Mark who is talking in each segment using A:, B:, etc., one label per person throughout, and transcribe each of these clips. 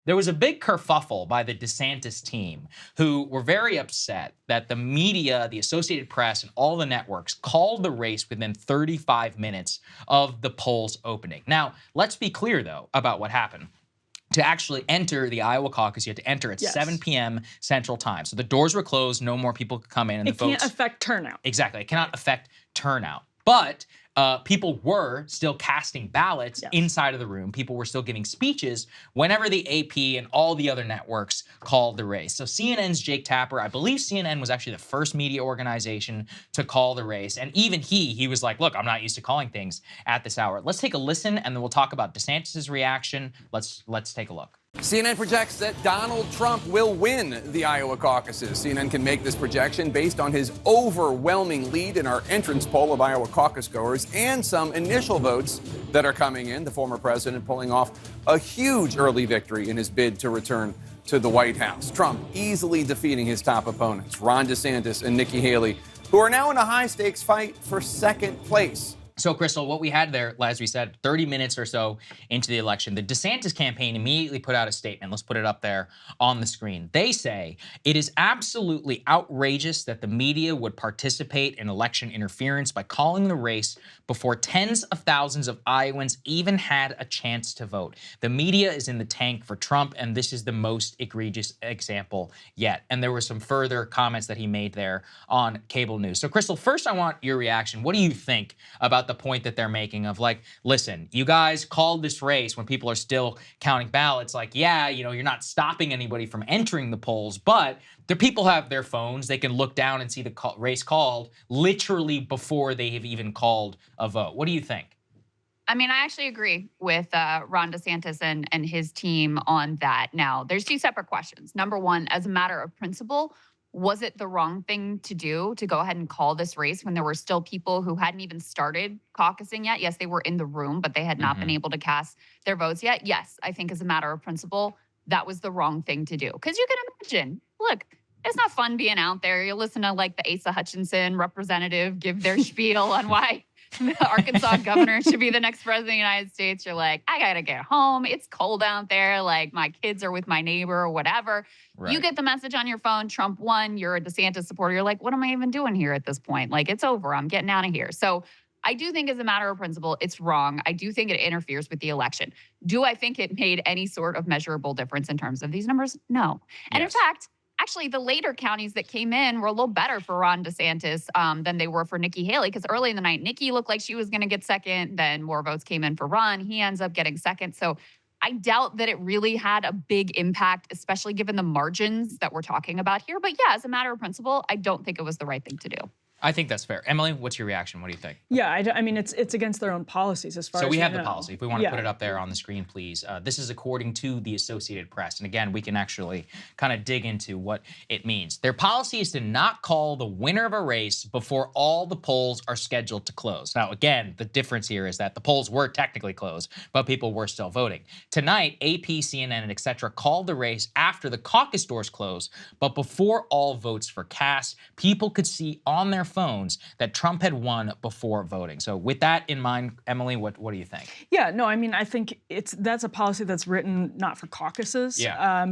A: There was a big kerfuffle by the DeSantis team who were very upset that the media, the Associated Press, and all the networks called the race within 35 minutes of the polls opening. Now, let's be clear, though, about what happened. To actually enter the Iowa caucus, you had to enter at 7 p.m. Central Time. So the doors were closed, no more people could come in. And
B: it can't affect turnout.
A: Exactly, it cannot affect turnout. But people were still casting ballots inside of the room. People were still giving speeches whenever the AP and all the other networks called the race. So CNN's Jake Tapper, I believe CNN was actually the first media organization to call the race. And even he was like, look, I'm not used to calling things at this hour. Let's take a listen, and then we'll talk about DeSantis' reaction. Let's take a look.
C: CNN projects that Donald Trump will win the Iowa caucuses. CNN can make this projection based on his overwhelming lead in our entrance poll of Iowa caucus goers and some initial votes that are coming in. The former president pulling off a huge early victory in his bid to return to the White House. Trump easily defeating his top opponents, Ron DeSantis and Nikki Haley, who are now in a high-stakes fight for second place.
A: So, Krystal, what we had there, as we said, 30 minutes or so into the election, the DeSantis campaign immediately put out a statement. Let's put it up there on the screen. They say it is absolutely outrageous that the media would participate in election interference by calling the race before tens of thousands of Iowans even had a chance to vote. The media is in the tank for Trump, and this is the most egregious example yet. And there were some further comments that he made there on cable news. So, Krystal, first I want your reaction. What do you think about the point that they're making of, like, listen, you guys called this race when people are still counting ballots? Like, yeah, you know, you're not stopping anybody from entering the polls, but the people have their phones. They can look down and see the race called literally before they have even called a vote. What do you think?
D: I mean, I actually agree with Ron DeSantis and his team on that. Now, there's two separate questions. Number one, as a matter of principle, was it the wrong thing to do to go ahead and call this race when there were still people who hadn't even started caucusing yet? Yes, they were in the room, but they had not been able to cast their votes yet. Yes, I think as a matter of principle, that was the wrong thing to do. Because you can imagine, look, it's not fun being out there. You listen to like the Asa Hutchinson representative give their spiel on why the Arkansas governor should be the next president of the United States. You're like, I gotta get home. It's cold out there. Like, my kids are with my neighbor or whatever. Right. You get the message on your phone, Trump won, you're a DeSantis supporter. You're like, what am I even doing here at this point? Like, it's over. I'm getting out of here. So I do think as a matter of principle, it's wrong. I do think it interferes with the election. Do I think it made any sort of measurable difference in terms of these numbers? No. And in fact, actually, the later counties that came in were a little better for Ron DeSantis than they were for Nikki Haley, because early in the night, Nikki looked like she was going to get second. Then more votes came in for Ron. He ends up getting second. So I doubt that it really had a big impact, especially given the margins that we're talking about here. But yeah, as a matter of principle, I don't think it was the right thing to do.
A: I think that's fair. Emily, what's your reaction? What do you think?
B: Yeah, I mean, it's against their own policies as far as
A: So we have
B: know.
A: the policy. If we want to put it up there on the screen, please. This is according to the Associated Press. And again, we can actually kind of dig into what it means. Their policy is to not call the winner of a race before all the polls are scheduled to close. Now, again, the difference here is that the polls were technically closed, but people were still voting. Tonight, AP, CNN, and etc. called the race after the caucus doors closed, but before all votes were cast, people could see on their phones that Trump had won before voting. So with that in mind, Emily, what do you think?
B: Yeah, no, I mean, I think that's a policy that's written not for caucuses,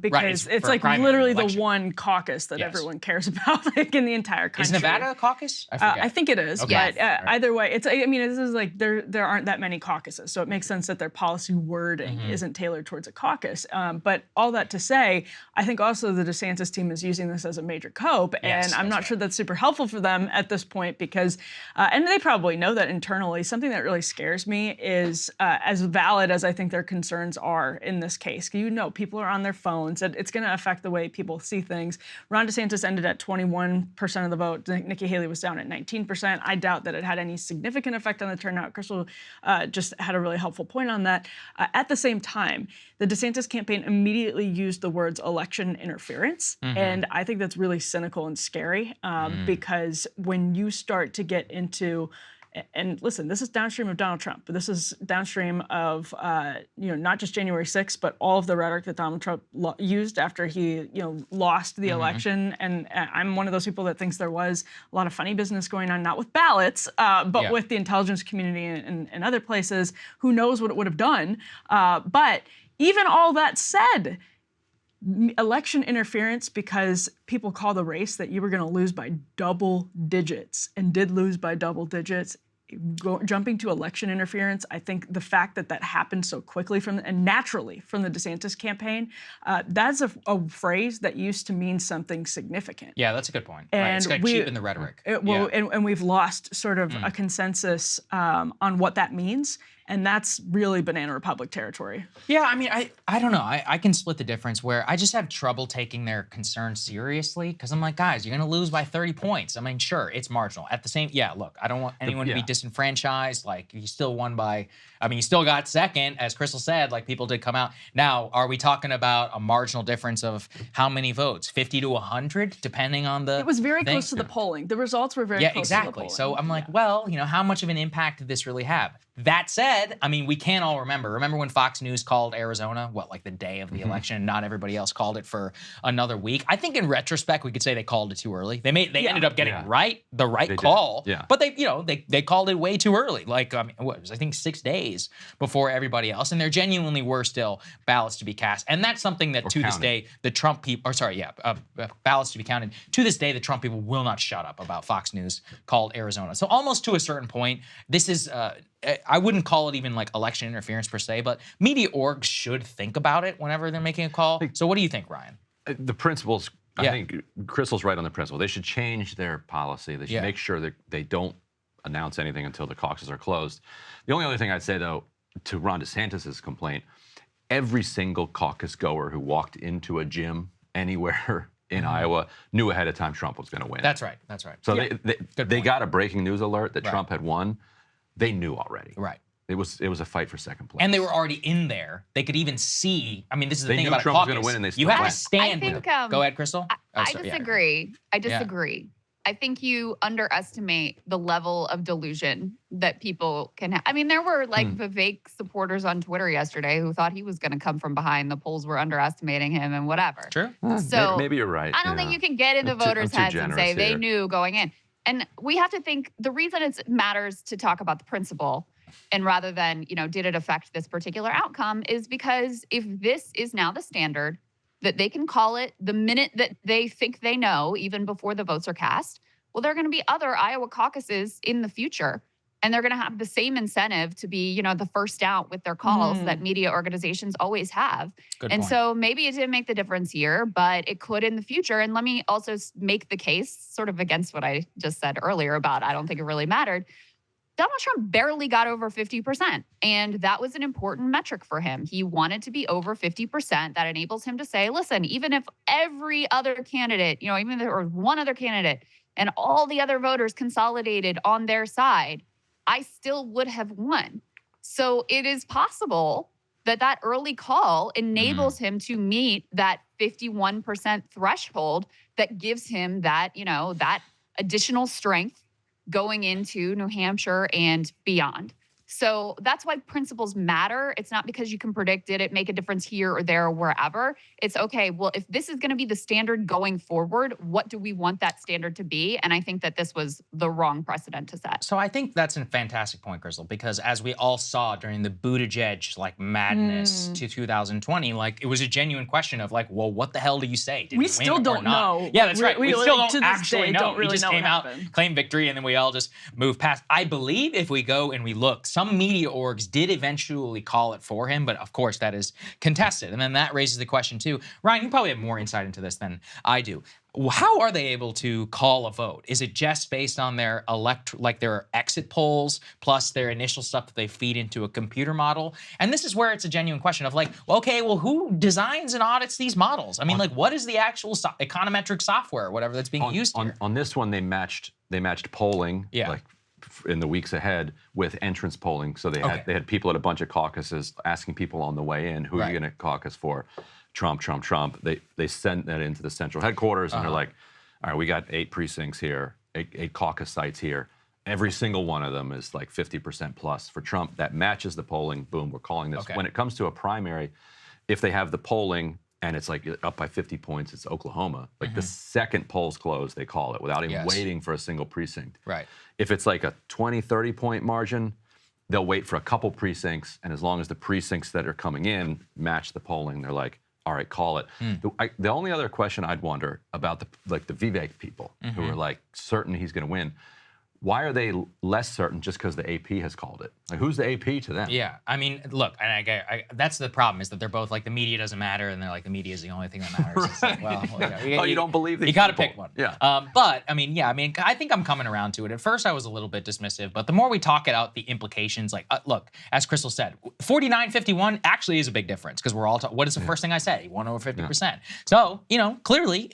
B: because it's like literally election. The one caucus that everyone cares about, like, in the entire country.
A: Is Nevada a caucus? I forget.
B: I think it is, but either way, I mean, this is like there aren't that many caucuses, so it makes sense that their policy wording isn't tailored towards a caucus. But all that to say, I think also the DeSantis team is using this as a major cope, and I'm not sure that's super helpful for them at this point, because, and they probably know that internally, something that really scares me is, as valid as I think their concerns are in this case, you know, people are on their phones, it's going to affect the way people see things. Ron DeSantis ended at 21% of the vote. Nikki Haley was down at 19%. I doubt that it had any significant effect on the turnout. Krystal just had a really helpful point on that. At the same time, the DeSantis campaign immediately used the words election interference, and I think that's really cynical and scary, because when you start to get into, and listen, this is downstream of Donald Trump, but this is downstream of not just January 6th, but all of the rhetoric that Donald Trump used after he lost the election. And I'm one of those people that thinks there was a lot of funny business going on, not with ballots, but with the intelligence community and other places. Who knows what it would have done? But even all that said, election interference because people called the race that you were going to lose by double digits and did lose by double digits. Jumping to election interference, I think the fact that that happened so quickly and naturally from the DeSantis campaign, that's a phrase that used to mean something significant.
A: Yeah, that's a good point.
B: And
A: right. It's got cheap in the rhetoric.
B: And we've lost sort of a consensus on what that means. And that's really banana republic territory.
A: Yeah, I mean, I don't know. I can split the difference where I just have trouble taking their concerns seriously because I'm like, guys, you're going to lose by 30 points. I mean, sure, it's marginal. At the same, look, I don't want anyone to be disenfranchised. Like, you still won by, you still got second, as Krystal said, like people did come out. Now, are we talking about a marginal difference of how many votes? 50 to 100, depending on the
B: It was very close to the polling. The results were very close to the polling.
A: Yeah, exactly. So I'm like, well, how much of an impact did this really have? That said, I mean, we can all remember. Remember when Fox News called Arizona, like the day of the election, and not everybody else called it for another week? I think in retrospect, we could say they called it too early. They ended up getting the right call, but they called it way too early. Like, what was, I think 6 days before everybody else, and there genuinely were still ballots to be cast, and that's something that this day the Trump people, ballots to be counted. To this day, the Trump people will not shut up about Fox News called Arizona. So almost to a certain point, this is. I wouldn't call it even like election interference per se, but media orgs should think about it whenever they're making a call. So what do you think, Ryan?
E: The principles, I think Krystal's right on the principle. They should change their policy. They should make sure that they don't announce anything until the caucuses are closed. The only other thing I'd say, though, to Ron DeSantis' complaint, every single caucus goer who walked into a gym anywhere in Iowa knew ahead of time Trump was going to win.
A: That's right.
E: So they got a breaking news alert that Trump had won. They knew already.
A: Right.
E: It was a fight for second place.
A: And they were already in there. They could even see. I mean, this is the thing about
E: Trump
A: a caucus.
E: was going to win, and they still
A: you have
E: went.
A: to stand.
D: I think,
A: Go ahead, Krystal.
D: I disagree. I disagree. I think you underestimate the level of delusion that people can have. I mean, there were like Vivek supporters on Twitter yesterday who thought he was going to come from behind. The polls were underestimating him and whatever.
A: True.
D: So
E: maybe you're right.
D: I don't think you can get into voters' heads and say they knew going in. And we have to think the reason it matters to talk about the principle and rather than, did it affect this particular outcome is because if this is now the standard, that they can call it the minute that they think they know, even before the votes are cast, well, there are going to be other Iowa caucuses in the future. And they're going to have the same incentive to be, the first out with their calls that media organizations always have.
A: Good point.
D: So maybe it didn't make the difference here, but it could in the future. And let me also make the case sort of against what I just said earlier about I don't think it really mattered. Donald Trump barely got over 50%. And that was an important metric for him. He wanted to be over 50%. That enables him to say, listen, even if every other candidate, even if there was one other candidate and all the other voters consolidated on their side, I still would have won. So it is possible that that early call enables him to meet that 51% threshold that gives him that, that additional strength going into New Hampshire and beyond. So that's why principles matter. It's not because you can predict it make a difference here or there or wherever. It's okay, well, if this is going to be the standard going forward, what do we want that standard to be? And I think that this was the wrong precedent to set.
A: So I think that's a fantastic point, Krystal, because as we all saw during the Buttigieg madness to 2020, it was a genuine question of well, what the hell do you say? Did
B: we still don't know.
A: Yeah, that's right. We still don't
B: to
A: actually know.
B: Don't really
A: he just
B: know
A: came out, claimed victory, and then we all just moved past. I believe if we go and we look, some media orgs did eventually call it for him, but of course that is contested. And then that raises the question too. Ryan, you probably have more insight into this than I do. How are they able to call a vote? Is it just based on their their exit polls plus their initial stuff that they feed into a computer model? And this is where it's a genuine question of who designs and audits these models? I mean, what is the actual econometric software, whatever that's being used here?
E: On this one, they matched polling. In the weeks ahead with entrance polling. So they had people at a bunch of caucuses asking people on the way in, who are you going to caucus for? Trump. They sent that into the central headquarters and they're like, all right, we got 8 precincts here, 8 caucus sites here. Every single one of them is 50% plus for Trump. That matches the polling. Boom, we're calling this. When it comes to a primary, if they have the polling and it's up by 50 points, it's Oklahoma. The second polls close, they call it without even waiting for a single precinct.
A: Right.
E: If it's a 20, 30 point margin, they'll wait for a couple precincts. And as long as the precincts that are coming in match the polling, they're like, all right, call it. The only other question I'd wonder about the Vivek people who are like certain he's going to win. Why are they less certain just because the AP has called it? Like, who's the AP to them?
A: Yeah, I mean, look, and that's the problem is that they're both like the media doesn't matter, and they're like the media is the only thing that matters.
E: Right.
A: It's like, well,
E: you don't believe these
A: you got to
E: people.
A: pick one.
E: Yeah.
A: But I mean, I think I'm coming around to it. At first, I was a little bit dismissive, but the more we talk it out, the implications, like, look, as Krystal said, 49-51 actually is a big difference because we're all. What is the first thing I say? He won over 50%. Yeah. So clearly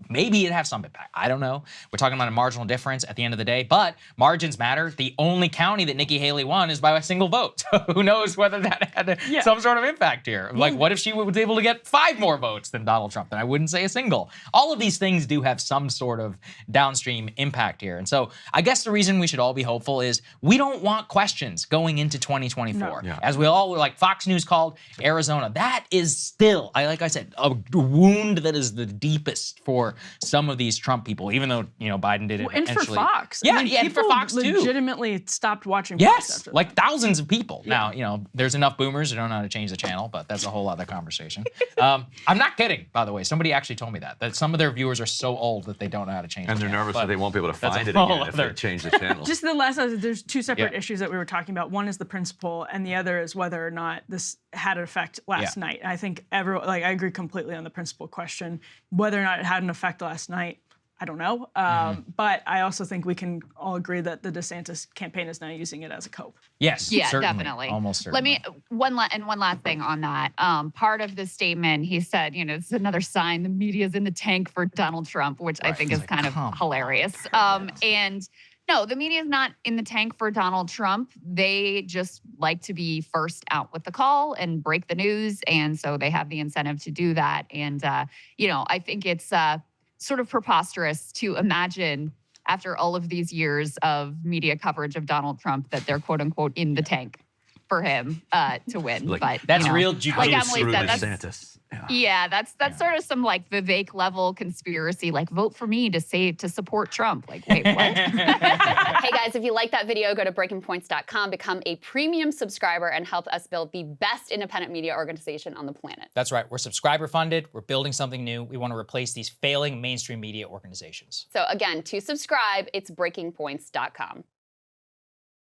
A: maybe it have some impact. I don't know. We're talking about a marginal difference at the end of the day, but margins matter. The only county that Nikki Haley won is by a single vote. So who knows whether that had some sort of impact here. Like, what if she was able to get 5 more votes than Donald Trump? Then I wouldn't say a single. All of these things do have some sort of downstream impact here. And so I guess the reason we should all be hopeful is we don't want questions going into 2024. No. Yeah. As we all were like, Fox News called Arizona. That is still, like I said, a wound that is the deepest for some of these Trump people, even though, Biden did it
B: and
A: eventually.
B: for Fox.
A: Yeah, and for Fox too.
B: Legitimately stopped watching Fox
A: Yes,
B: after
A: like
B: that.
A: thousands of people. Yeah. Now, there's enough boomers who don't know how to change the channel, but that's a whole other conversation. I'm not kidding, by the way. Somebody actually told me that some of their viewers are so old that they don't know how to change the channel.
E: And they're nervous that they won't be able to find it again if they change the channel.
B: Just the last, there's 2 separate issues that we were talking about. One is the principle, and the other is whether or not this had an effect last night. And I think I agree completely on the principle question. Whether or not it had an effect last night, I don't know. But I also think we can all agree that the DeSantis campaign is now using it as a cope.
A: Yes,
D: yeah,
A: certainly.
D: definitely.
A: Almost certainly.
D: One last thing on that. Part of the statement, he said, this is another sign the media's in the tank for Donald Trump, which I think is kind of hilarious. And no, the media is not in the tank for Donald Trump. They just like to be first out with the call and break the news. And so they have the incentive to do that. And, I think it's sort of preposterous to imagine after all of these years of media coverage of Donald Trump that they're quote unquote in the tank for him to win.
A: But that's real
D: like Emily said,
E: DeSantis.
D: that's sort of some like Vivek level conspiracy, like vote for me to support Trump. Like, wait, what?
F: Hey guys, if you like that video, go to breakingpoints.com, become a premium subscriber, and help us build the best independent media organization on the planet.
A: That's right. We're subscriber funded. We're building something new. We want to replace these failing mainstream media organizations.
F: So again, to subscribe, it's breakingpoints.com.